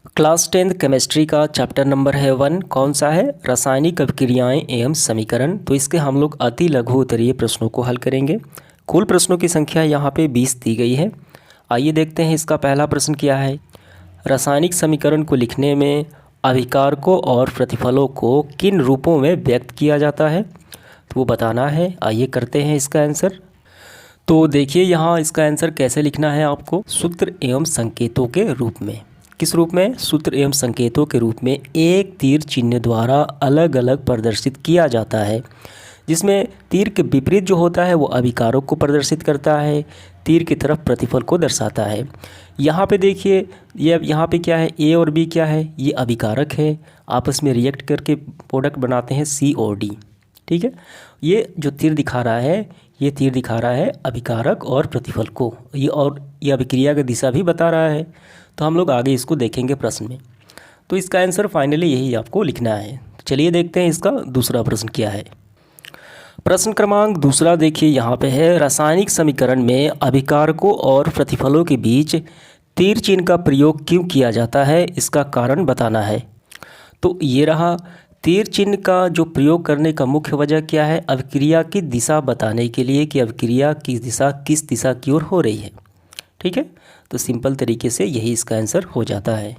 Class 10th chemistry का chapter number है 1। कौन सा है? रासायनिक अभिक्रियाएं एवं समीकरण। तो इसके हम लोग अति लघु उत्तरीय प्रश्नों को हल करेंगे। कुल प्रश्नों की संख्या यहाँ पे 20 दी गई है। आइए देखते हैं इसका पहला प्रश्न क्या है। रासायनिक समीकरण को लिखने में अभिकारकों और प्रतिफलों को किन रूपों में व्यक्त किया जाता है, तो वो बताना है। आइए करते हैं इसका आंसर। तो देखिए यहाँ इसका आंसर कैसे लिखना है आपको, सूत्र एवं संकेतों के रूप में। किस रूप में? सूत्र एवं संकेतों के रूप में एक तीर चिन्ह द्वारा अलग अलग प्रदर्शित किया जाता है, जिसमें तीर के विपरीत जो होता है वो अभिकारक को प्रदर्शित करता है, तीर की तरफ प्रतिफल को दर्शाता है। यहाँ पे देखिए ये यहाँ पे क्या है, ए और बी क्या है, ये अभिकारक है, आपस में रिएक्ट करके प्रोडक्ट बनाते हैं सी और डी। ठीक है, ये जो तीर दिखा रहा है, ये तीर दिखा रहा है अभिकारक और प्रतिफल को, ये अभिक्रिया की दिशा भी बता रहा है। तो हम लोग आगे इसको देखेंगे प्रश्न में। तो इसका आंसर फाइनली यही आपको लिखना है। चलिए देखते हैं इसका दूसरा प्रश्न क्या है। प्रश्न क्रमांक दूसरा देखिए यहाँ पे है, रासायनिक समीकरण में अभिकारकों और प्रतिफलों के बीच तीर चिन्ह का प्रयोग क्यों किया जाता है, इसका कारण बताना है। तो ये रहा, तीर चिन्ह का जो प्रयोग करने का मुख्य वजह क्या है, अभिक्रिया की दिशा बताने के लिए कि अभिक्रिया की दिशा किस दिशा की ओर हो रही है। ठीक है, तो सिंपल तरीके से यही इसका आंसर हो जाता है।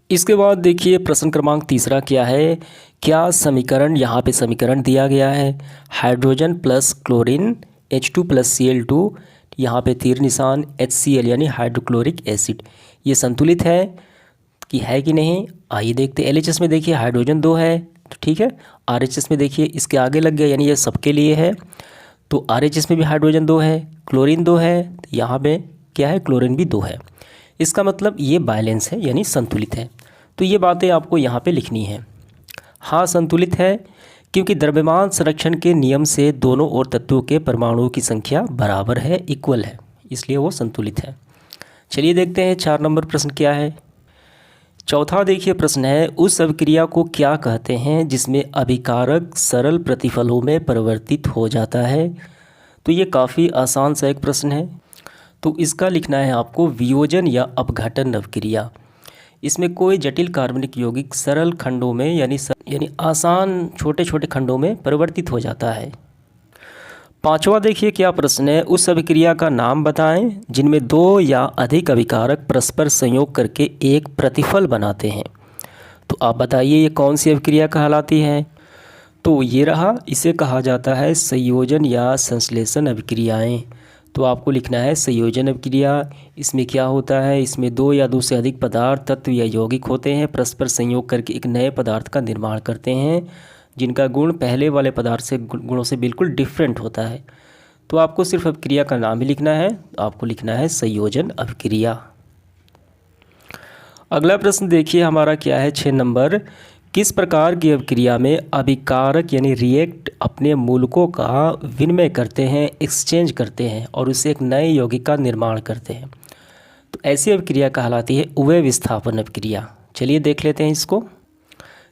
इसके बाद देखिए प्रश्न क्रमांक तीसरा क्या है। क्या समीकरण, यहाँ पे समीकरण दिया गया है hydrogen plus chlorine H2 plus Cl2, यहाँ पे तीर निशान HCl यानी हाइड्रोक्लोरिक एसिड, ये संतुलित है कि नहीं। आइए देखते हैं। LHS में देखिए हाइड्रोजन 2 है, तो ठीक है। RHS में देखिए इसके आगे लग गया, यानी ये सबके लिए है। तो RHS में भी हाइड्रोजन 2 है, क्लोरीन 2 है, तो यहाँ पे क्या है, क्लोरीन भी 2 है। इसका मतलब ये बैलेंस है यानी संतुलित है। तो ये बातें आपको यहाँ पे लिखनी है। हाँ संतुलित है, क्योंकि द्रव्यमान संरक्षण के नियम से दोनों ओर तत्वों के परमाणुओं की संख्या बराबर है, इक्वल है, इसलिए वो संतुलित है। चलिए देखते हैं 4 नंबर प्रश्न क्या है। चौथा देखिए प्रश्न है, उस अभिक्रिया को क्या कहते हैं जिसमें अभिकारक सरल प्रतिफलों में परिवर्तित हो जाता है। तो ये काफ़ी आसान सा एक प्रश्न है। तो इसका लिखना है आपको वियोजन या अपघटन अभिक्रिया। इसमें कोई जटिल कार्बनिक यौगिक सरल खंडों में यानी आसान छोटे छोटे खंडों में परिवर्तित हो जाता है। पांचवा देखिए क्या प्रश्न है, उस अभिक्रिया का नाम बताएं जिनमें 2 या अधिक अभिकारक परस्पर संयोग करके एक प्रतिफल बनाते हैं। तो आप बताइए ये कौन सी अभिक्रिया कहलाती है। तो ये रहा, इसे कहा जाता है संयोजन या संश्लेषण अभिक्रियाएं। तो आपको लिखना है संयोजन अभिक्रिया। इसमें क्या होता है, इसमें 2 या 2 से अधिक पदार्थ, तत्व या यौगिक होते हैं, परस्पर संयोग करके एक नए पदार्थ का निर्माण करते हैं, जिनका गुण पहले वाले पदार्थ से गुणों से बिल्कुल डिफरेंट होता है। तो आपको सिर्फ अभिक्रिया का नाम ही लिखना है, आपको लिखना है संयोजन अभिक्रिया। अगला प्रश्न देखिए हमारा क्या है 6 नंबर, किस प्रकार की अभिक्रिया में अभिकारक यानी रिएक्ट अपने मूलकों का विनिमय करते हैं, एक्सचेंज करते हैं और उससे एक नए यौगिक का निर्माण करते हैं। तो ऐसी अभिक्रिया कहलाती है उभय विस्थापन अभिक्रिया। चलिए देख लेते हैं इसको।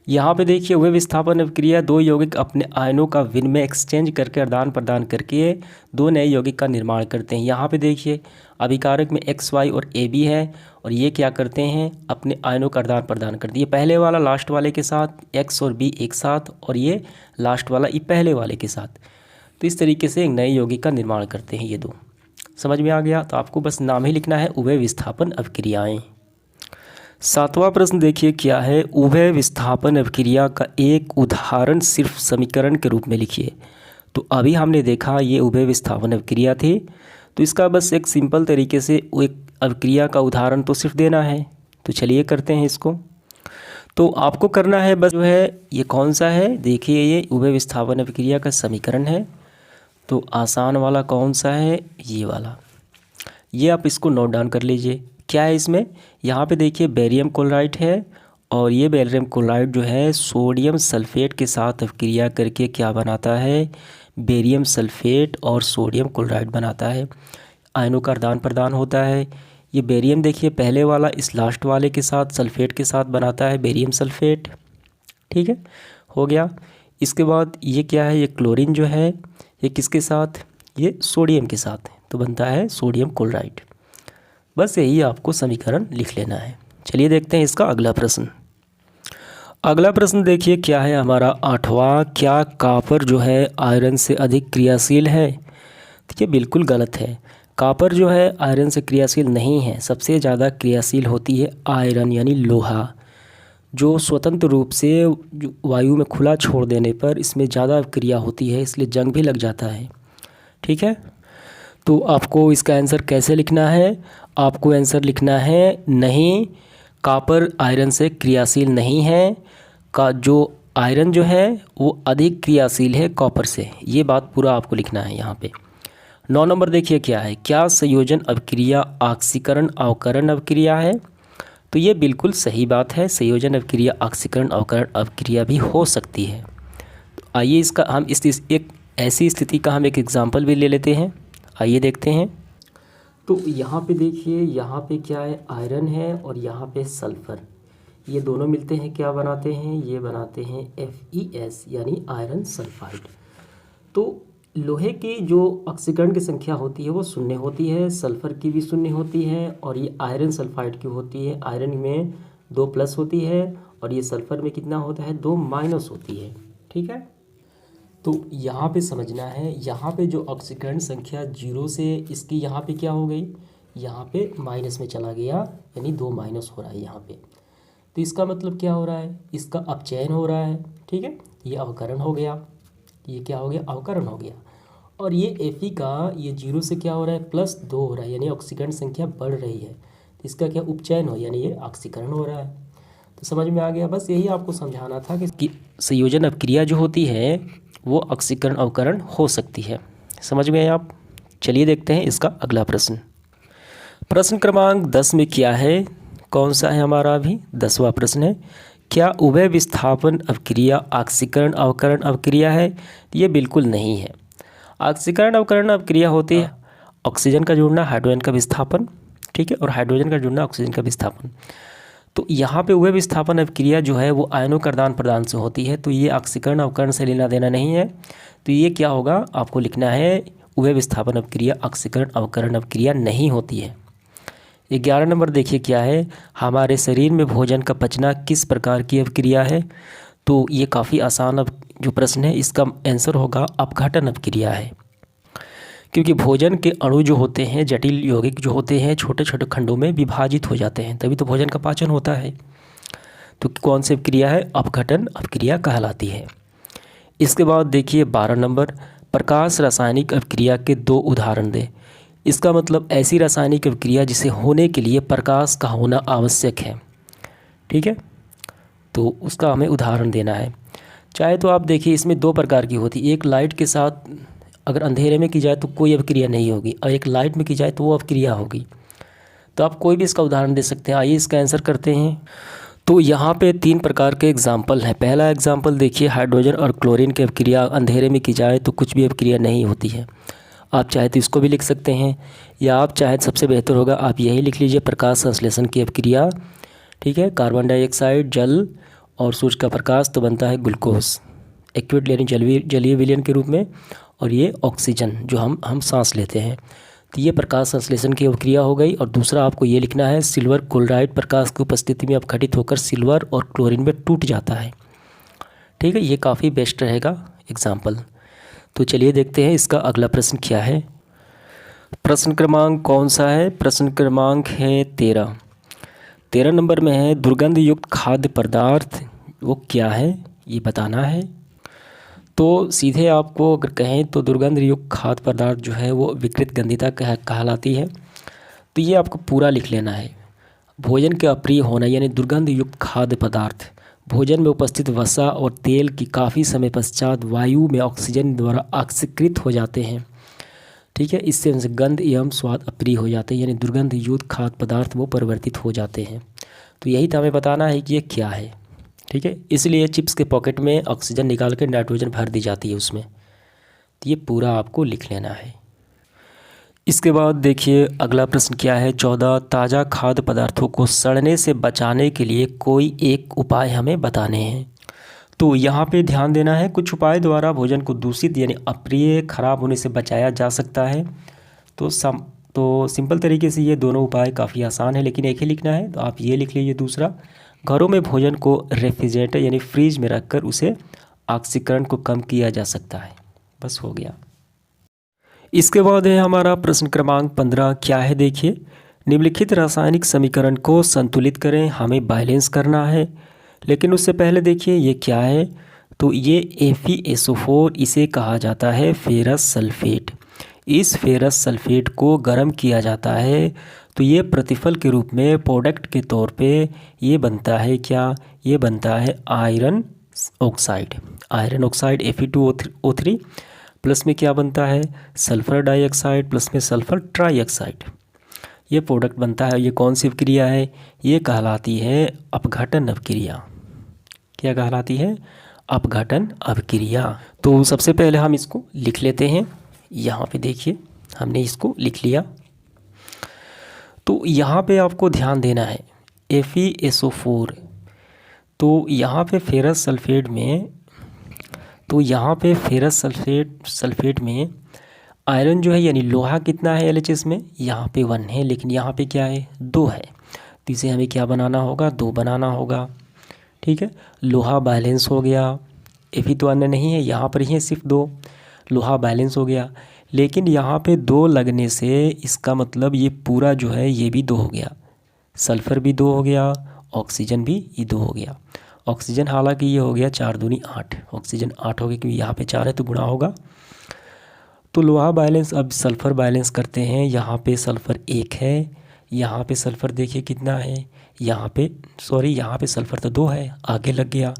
यहाँ पे देखिए उभय विस्थापन अभिक्रिया 2 यौगिक अपने आयनों का विनिमय एक्सचेंज करके आदान प्रदान करके 2 नए यौगिक का निर्माण करते हैं। यहाँ पे देखिए अभिकारक में XY और AB है, और ये क्या करते हैं, अपने आयनों का आदान प्रदान करते हैं। ये पहले वाला लास्ट वाले के साथ, X और B एक साथ, और ये लास्ट वाला ये पहले वाले के साथ। तो इस तरीके से एक नए यौगिक का निर्माण करते हैं ये 2। समझ में आ गया। तो आपको बस नाम ही लिखना है उभय विस्थापन अभिक्रियाएँ। 7वां प्रश्न देखिए क्या है, उभय विस्थापन अभिक्रिया का एक उदाहरण सिर्फ समीकरण के रूप में लिखिए। तो अभी हमने देखा ये उभय विस्थापन अभिक्रिया थी, तो इसका बस एक सिंपल तरीके से एक अभिक्रिया का उदाहरण तो सिर्फ देना है। तो चलिए करते हैं इसको। तो आपको करना है बस जो है, ये कौन सा है, देखिए ये उभय विस्थापन अभिक्रिया का समीकरण है। तो आसान वाला कौन सा है, ये वाला। ये आप इसको नोट डाउन कर लीजिए। क्या है इसमें, यहाँ पे देखिए बेरियम क्लोराइड है, और ये बेरियम क्लोराइड जो है सोडियम सल्फेट के साथ अभिक्रिया करके क्या बनाता है, बेरियम सल्फेट और सोडियम क्लोराइड बनाता है। आयनों का आदान प्रदान होता है। ये बेरियम देखिए पहले वाला इस लास्ट वाले के साथ सल्फेट के साथ बनाता है बेरियम सल्फेट। ठीक है, हो गया। इसके बाद ये क्या है, ये क्लोरीन जो है ये किसके साथ, ये सोडियम के साथ, तो बनता है सोडियम क्लोराइड। बस यही आपको समीकरण लिख लेना है। चलिए देखते हैं इसका अगला प्रश्न। अगला प्रश्न देखिए क्या है हमारा 8वां, क्या कॉपर जो है आयरन से अधिक क्रियाशील है? देखिए बिल्कुल गलत है। कॉपर जो है आयरन से क्रियाशील नहीं है। सबसे ज़्यादा क्रियाशील होती है आयरन यानी लोहा, जो स्वतंत्र रूप से वायु में खुला छोड़ देने पर इसमें ज़्यादा क्रिया होती है, इसलिए जंग भी लग जाता है। ठीक है, तो आपको इसका आंसर कैसे लिखना है? आपको आंसर लिखना है नहीं, कॉपर आयरन से क्रियाशील नहीं है। का जो आयरन जो है वो अधिक क्रियाशील है कॉपर से, ये बात पूरा आपको लिखना है यहाँ पे। 9 नंबर देखिए क्या है, क्या संयोजन अभिक्रिया ऑक्सीकरण अवकरण अभिक्रिया है? तो ये बिल्कुल सही बात है, संयोजन अभिक्रिया ऑक्सीकरण अवकरण अभिक्रिया भी हो सकती है। तो आइए इसका हम एक ऐसी स्थिति का हम एक एग्जाम्पल भी ले लेते हैं। आइए देखते हैं। तो यहाँ पे देखिए, यहाँ पे क्या है, आयरन है और यहाँ पे सल्फ़र, ये दोनों मिलते हैं क्या बनाते हैं? ये बनाते हैं FeS यानी आयरन सल्फाइड। तो लोहे की जो ऑक्सीकरण की संख्या होती है वो शून्य होती है, सल्फ़र की भी शून्य होती है, और ये आयरन सल्फाइड की होती है। आयरन में 2 प्लस होती है और ये सल्फ़र में कितना होता है? 2 माइनस होती है। ठीक है, तो यहाँ पे समझना है, यहाँ पे जो ऑक्सीकरण संख्या 0 से इसकी यहाँ पे क्या हो गई, यहाँ पे माइनस में चला गया, यानी 2 माइनस हो रहा है यहाँ पे। तो इसका मतलब क्या हो रहा है? इसका अपचयन हो रहा है। ठीक है, ये अवकरण हो गया, ये क्या हो गया? अवकरण हो गया। और ये Fe का ये 0 से क्या हो रहा है? +2 हो रहा है, यानी ऑक्सीकरण संख्या बढ़ रही है। तो इसका क्या उपचयन हो, यानी ये ऑक्सीकरण हो रहा है। तो समझ में आ गया? बस यही आपको समझाना था कि संयोजन अभिक्रिया जो होती है वो ऑक्सीकरण अवकरण हो सकती है। समझ गए आप? चलिए देखते हैं इसका अगला प्रश्न। प्रश्न क्रमांक 10 में क्या है, कौन सा है हमारा? अभी 10वां प्रश्न है, क्या उभय विस्थापन अभिक्रिया ऑक्सीकरण अवकरण अभिक्रिया है? ये बिल्कुल नहीं है। ऑक्सीकरण अवकरण अभिक्रिया होती है ऑक्सीजन का जुड़ना हाइड्रोजन का विस्थापन, ठीक है, और हाइड्रोजन का जुड़ना ऑक्सीजन का विस्थापन। तो यहाँ पे उभय विस्थापन अभिक्रिया जो है वो आयनों का आदान प्रदान से होती है, तो ये ऑक्सीकरण अवकरण से लेना देना नहीं है। तो ये क्या होगा, आपको लिखना है उभय विस्थापन अभिक्रिया ऑक्सीकरण अवकरण अभिक्रिया नहीं होती है। 11 नंबर देखिए क्या है, हमारे शरीर में भोजन का पचना किस प्रकार की अभिक्रिया है? तो ये काफ़ी आसान अब जो प्रश्न है, इसका आंसर होगा अपघटन अभिक्रिया है। क्योंकि भोजन के अणु जो होते हैं, जटिल यौगिक जो होते हैं, छोटे छोटे खंडों में विभाजित हो जाते हैं, तभी तो भोजन का पाचन होता है। तो कौन सी अभिक्रिया है? अपघटन अभिक्रिया कहलाती है। इसके बाद देखिए 12 नंबर, प्रकाश रासायनिक अभिक्रिया के 2 उदाहरण दें। इसका मतलब ऐसी रासायनिक अभिक्रिया जिसे होने के लिए प्रकाश का होना आवश्यक है। ठीक है, तो उसका हमें उदाहरण देना है। चाहे तो आप देखिए इसमें 2 प्रकार की होती है, एक लाइट के साथ अगर अंधेरे में की जाए तो कोई अभिक्रिया नहीं होगी, और एक लाइट में की जाए तो वो अभिक्रिया होगी। तो आप कोई भी इसका उदाहरण दे सकते हैं। आइए इसका आंसर करते हैं। तो यहाँ पे 3 प्रकार के एग्जाम्पल हैं। पहला एग्जाम्पल देखिए, हाइड्रोजन और क्लोरीन की अभिक्रिया अंधेरे में की जाए तो कुछ भी अभिक्रिया नहीं होती है। आप चाहे तो इसको भी लिख सकते हैं, या आप चाहे सबसे बेहतर होगा आप यही लिख लीजिए, प्रकाश संश्लेषण की अभिक्रिया। ठीक है, कार्बन डाइऑक्साइड, जल और सूर्य का प्रकाश तो बनता है ग्लूकोज, एक्विड यानी जलीय विलयन के रूप में, और ये ऑक्सीजन जो हम सांस लेते हैं। तो ये प्रकाश संश्लेषण की अभिक्रिया हो गई। और दूसरा आपको ये लिखना है, सिल्वर क्लोराइड प्रकाश की उपस्थिति में अपघटित होकर सिल्वर और क्लोरीन में टूट जाता है। ठीक है, ये काफ़ी बेस्ट रहेगा एग्जाम्पल। तो चलिए देखते हैं इसका अगला प्रश्न क्या है। प्रश्न क्रमांक कौन सा है? प्रश्न क्रमांक है 13 नंबर में है, दुर्गंध युक्त खाद्य पदार्थ वो क्या है, ये बताना है। तो सीधे आपको अगर कहें तो दुर्गंध युक्त खाद्य पदार्थ जो है वो विकृत गंधिता कहलाती है। तो ये आपको पूरा लिख लेना है। भोजन के अप्रिय होना यानी दुर्गंध युक्त खाद्य पदार्थ, भोजन में उपस्थित वसा और तेल की काफ़ी समय पश्चात वायु में ऑक्सीजन द्वारा ऑक्सीकृत हो जाते हैं। ठीक है, इससे उनसे गंध एवं स्वाद अप्रिय हो जाते हैं, यानी दुर्गंध युक्त खाद्य पदार्थ वो परिवर्तित हो जाते हैं। तो यही तो हमें बताना है कि ये क्या है। ठीक है, इसलिए चिप्स के पॉकेट में ऑक्सीजन निकाल कर नाइट्रोजन भर दी जाती है उसमें। तो ये पूरा आपको लिख लेना है। इसके बाद देखिए अगला प्रश्न क्या है, 14, ताज़ा खाद्य पदार्थों को सड़ने से बचाने के लिए कोई एक उपाय हमें बताने हैं। तो यहाँ पे ध्यान देना है, कुछ उपाय द्वारा भोजन को दूषित यानी अप्रिय खराब होने से बचाया जा सकता है। तो तो सिंपल तरीके से ये दोनों उपाय काफ़ी आसान है, लेकिन एक ही लिखना है, तो आप ये लिख लीजिए। दूसरा, घरों में भोजन को रेफ्रिजरेटर यानी फ्रीज में रखकर उसे ऑक्सीकरण को कम किया जा सकता है। बस हो गया। इसके बाद है हमारा प्रश्न क्रमांक 15। क्या है देखिए, निम्नलिखित रासायनिक समीकरण को संतुलित करें, हमें बैलेंस करना है। लेकिन उससे पहले देखिए ये क्या है, तो ये FeSO4 इसे कहा जाता है फेरस सल्फेट। इस फेरस सल्फेट को गर्म किया जाता है तो ये प्रतिफल के रूप में प्रोडक्ट के तौर पे ये बनता है क्या, ये बनता है iron oxide. Iron oxide Fe2O3 plus में क्या बनता है, सल्फ़र डाइऑक्साइड प्लस में सल्फ़र ट्राइऑक्साइड। ये प्रोडक्ट बनता है। ये कौन सी अभिक्रिया है, ये कहलाती है अपघटन अभिक्रिया। क्या कहलाती है, अपघटन अभिक्रिया। तो सबसे पहले हम इसको लिख लेते हैं। यहाँ पे देखिए हमने इसको लिख लिया। तो यहाँ पे आपको ध्यान देना है FeSO4, तो यहाँ पे फेरस सल्फेट में, तो यहाँ पे फेरस सल्फेट में आयरन जो है यानी लोहा कितना है LHS में, यहाँ पे 1 है, लेकिन यहाँ पे क्या है 2 है। तो इसे हमें क्या बनाना होगा, 2 बनाना होगा। ठीक है, लोहा बैलेंस हो गया। Fe तो अन्य नहीं है, यहाँ पर ही है सिर्फ 2, लोहा बैलेंस हो गया। लेकिन यहाँ पे 2 लगने से इसका मतलब ये पूरा जो है ये भी 2 हो गया, सल्फ़र भी 2 हो गया, ऑक्सीजन भी ये 2 हो गया। ऑक्सीजन हालांकि ये हो गया 4 दूनी 8, ऑक्सीजन 8 हो गया क्योंकि यहाँ पे 4 है तो गुणा होगा। तो लोहा बैलेंस, अब सल्फ़र बैलेंस करते हैं। यहाँ पे सल्फ़र 1 है, यहाँ पे सल्फ़र देखिए कितना है, यहाँ पे यहाँ पे सल्फ़र तो 2 है, आगे लग गया,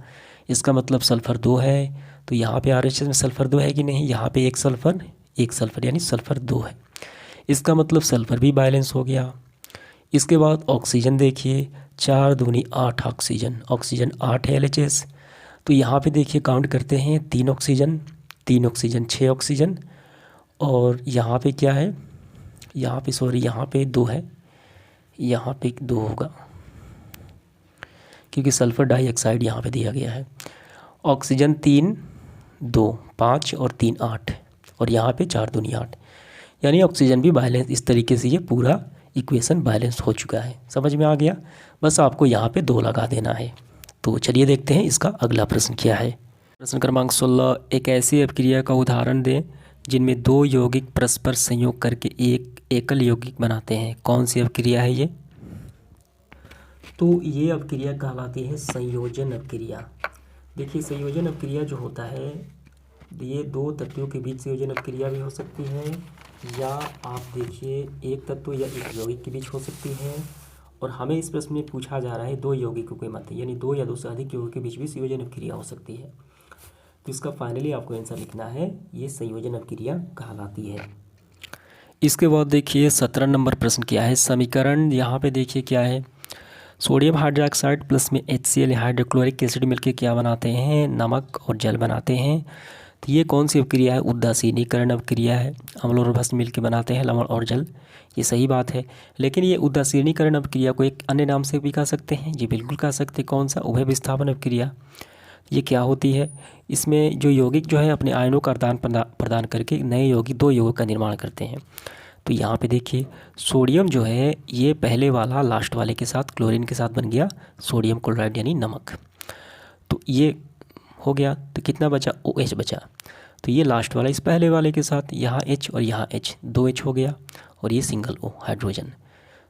इसका मतलब सल्फ़र 2 है। तो यहाँ पे RHS में सल्फ़र 2 है कि नहीं, यहाँ पे एक सल्फ़र यानी सल्फ़र 2 है, इसका मतलब सल्फ़र भी बैलेंस हो गया। इसके बाद ऑक्सीजन देखिए, 4 दूनी 8 ऑक्सीजन, ऑक्सीजन 8 है LHS। तो यहाँ पे देखिए काउंट करते हैं, 3 ऑक्सीजन 6 ऑक्सीजन। और यहाँ पे क्या है, यहाँ पे यहाँ पे 2 है, यहाँ पे 2 होगा क्योंकि सल्फ़र डाइऑक्साइड यहाँ पे दिया गया है। ऑक्सीजन 3 2 5 और 3 8, और यहाँ पे 4 दूनी 8, यानी ऑक्सीजन भी बैलेंस। इस तरीके से ये पूरा इक्वेशन बैलेंस हो चुका है। समझ में आ गया, बस आपको यहाँ पे 2 लगा देना है। तो चलिए देखते हैं इसका अगला प्रश्न क्या है। प्रश्न क्रमांक 16, एक ऐसी अभिक्रिया का उदाहरण दें जिनमें 2 यौगिक परस्पर संयोग करके एक एकल यौगिक बनाते हैं। कौन सी अभिक्रिया है ये, तो ये अभिक्रिया कहलाती है संयोजन अभिक्रिया। देखिए संयोजन अभिक्रिया जो होता है, ये 2 तत्वों के बीच संयोजन अभिक्रिया भी हो सकती है, या आप देखिए एक तत्व या एक यौगिक के बीच हो सकती है। और हमें इस प्रश्न में पूछा जा रहा है 2 यौगिकों के मध्य, यानी 2 या 2 से अधिक यौगिकों के बीच भी संयोजन अभिक्रिया हो सकती है। तो इसका फाइनली आपको आंसर लिखना है, ये संयोजन अभिक्रिया कहलाती है। इसके बाद देखिए 17 नंबर प्रश्न क्या है, समीकरण यहाँ पे देखिए क्या है, सोडियम हाइड्रोक्साइड प्लस में HCl हाइड्रोक्लोरिक एसिड मिलकर क्या बनाते हैं, नमक और जल बनाते हैं। तो ये कौन सी अभिक्रिया है, उदासीनीकरण अभिक्रिया है। अम्ल और भस्म मिलकर बनाते हैं लवण और जल, ये सही बात है। लेकिन ये उदासीनीकरण अभिक्रिया को एक अन्य नाम से भी कह सकते हैं, जी बिल्कुल कह सकते हैं। कौन सा, उभय विस्थापन अभिक्रिया। ये क्या होती है, इसमें जो यौगिक जो है अपने आयनों का आदान प्रदान करके नए यौगिक 2 यौगिक का निर्माण करते हैं। तो यहाँ पे देखिए सोडियम जो है ये पहले वाला लास्ट वाले के साथ क्लोरीन के साथ बन गया सोडियम क्लोराइड यानी नमक। तो ये हो गया, तो कितना बचा, OH बचा। तो ये लास्ट वाला इस पहले वाले के साथ, यहाँ H और यहाँ H, 2H हो गया, और ये सिंगल O हाइड्रोजन।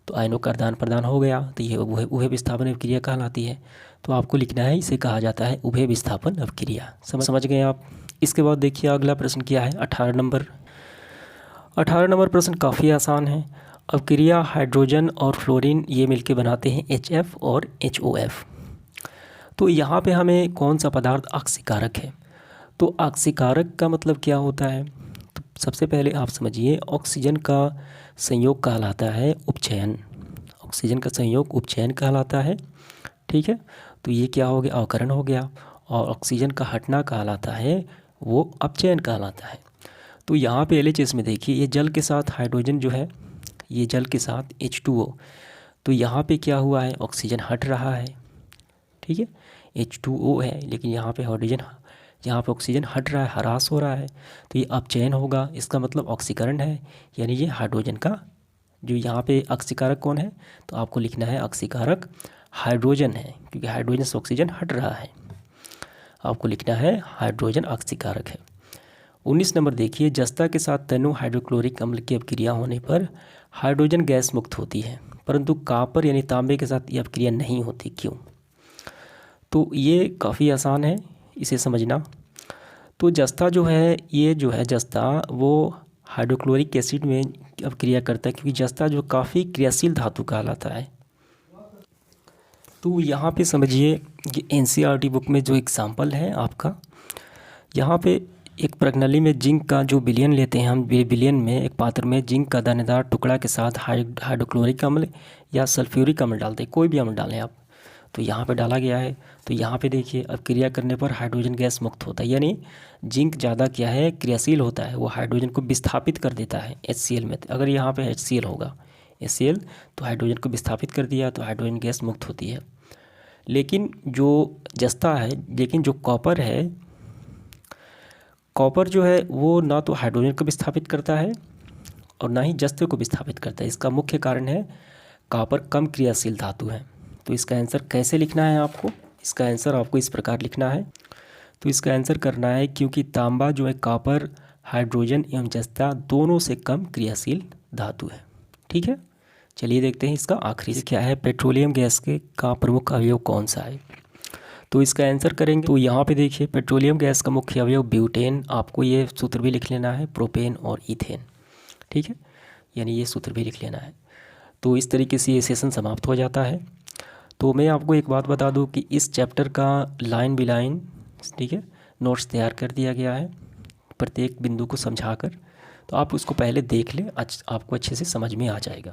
तो आयनों का आदान प्रदान हो गया, तो ये उभय विस्थापन अभिक्रिया कहलाती है। तो आपको लिखना है, इसे कहा जाता है उभय विस्थापन अभिक्रिया। समझ गए आप। इसके बाद देखिए अगला प्रश्न क्या है, 18 नंबर प्रश्न काफ़ी आसान है। अभिक्रिया हाइड्रोजन और फ्लोरीन ये मिलके बनाते हैं HF और HOF। तो यहाँ पे हमें कौन सा पदार्थ ऑक्सीकारक है, तो ऑक्सीकारक का मतलब क्या होता है, तो सबसे पहले आप समझिए ऑक्सीजन का संयोग कहलाता है उपचयन। ऑक्सीजन का संयोग उपचयन कहलाता है, ठीक है। तो ये क्या हो गया, अवकरण हो गया। और ऑक्सीजन का हटना कहलाता है वो अपचयन कहलाता है। तो यहाँ पे LHS में देखिए ये जल के साथ हाइड्रोजन जो है, ये जल के साथ H2O, तो यहाँ पे क्या हुआ है, ऑक्सीजन हट रहा है, ठीक है। H2O है लेकिन यहाँ पे हाइड्रोजन, यहाँ पे ऑक्सीजन हट रहा है, ह्रास हो रहा है, तो ये अपचयन होगा। इसका मतलब ऑक्सीकरण है, यानी ये हाइड्रोजन का जो यहाँ पे अक्सीकारक कौन है, तो आपको लिखना है अक्सीकारक हाइड्रोजन है, क्योंकि हाइड्रोजन से ऑक्सीजन हट रहा है। आपको लिखना है हाइड्रोजन अक्सीकारक है। 19 नंबर देखिए, जस्ता के साथ तेनो हाइड्रोक्लोरिक अम्ल की अभिक्रिया होने पर हाइड्रोजन गैस मुक्त होती है, परंतु कॉपर यानी तांबे के साथ ये अभिक्रिया नहीं होती, क्यों? तो ये काफ़ी आसान है इसे समझना। तो जस्ता जो है, ये जो है जस्ता वो हाइड्रोक्लोरिक एसिड में अभिक्रिया करता है, क्योंकि जस्ता जो काफ़ी क्रियाशील धातु कहलाता है। तो यहाँ पे समझिए कि एनसीईआरटी बुक में जो एग्जाम्पल है आपका, यहाँ पे एक प्रणाली में जिंक का जो विलयन लेते हैं हम, विलयन में एक पात्र में जिंक का दानेदार टुकड़ा के साथ हाइड्रोक्लोरिक अम्ल या सल्फ्यूरिक अम्ल डालते हैं, कोई भी अम्ल डालें आप। तो यहाँ पे डाला गया है, तो यहाँ पे देखिए अभिक्रिया करने पर हाइड्रोजन गैस मुक्त होता है, यानी जिंक ज़्यादा क्या है, क्रियाशील होता है, वो हाइड्रोजन को विस्थापित कर देता है HCl में। अगर यहाँ पे HCl होगा, HCl तो हाइड्रोजन को विस्थापित कर दिया तो हाइड्रोजन गैस मुक्त होती है। लेकिन जो जस्ता है, लेकिन जो कॉपर है, कॉपर जो है वो ना तो हाइड्रोजन को विस्थापित करता है और ना ही जस्ते को विस्थापित करता है। इसका मुख्य कारण है कॉपर कम क्रियाशील धातु है। तो इसका आंसर कैसे लिखना है आपको, इसका आंसर आपको इस प्रकार लिखना है। तो इसका आंसर करना है, क्योंकि तांबा जो है कॉपर, हाइड्रोजन एवं जस्ता दोनों से कम क्रियाशील धातु है। ठीक है, चलिए देखते हैं इसका आखिरी क्या है, पेट्रोलियम गैस के का प्रमुख अवयव कौन सा है। तो इसका आंसर करेंगे, तो यहाँ पे देखिए पेट्रोलियम गैस का मुख्य अवयव ब्यूटेन, आपको ये सूत्र भी लिख लेना है, प्रोपेन और इथेन। ठीक है, यानी ये सूत्र भी लिख लेना है। तो इस तरीके से ये सेशन समाप्त हो जाता है। तो मैं आपको एक बात बता दूं कि इस चैप्टर का लाइन बाय लाइन, ठीक है, नोट्स तैयार कर दिया गया है प्रत्येक बिंदु को समझाकर। तो आप उसको पहले देख लें, आपको अच्छे से समझ में आ जाएगा।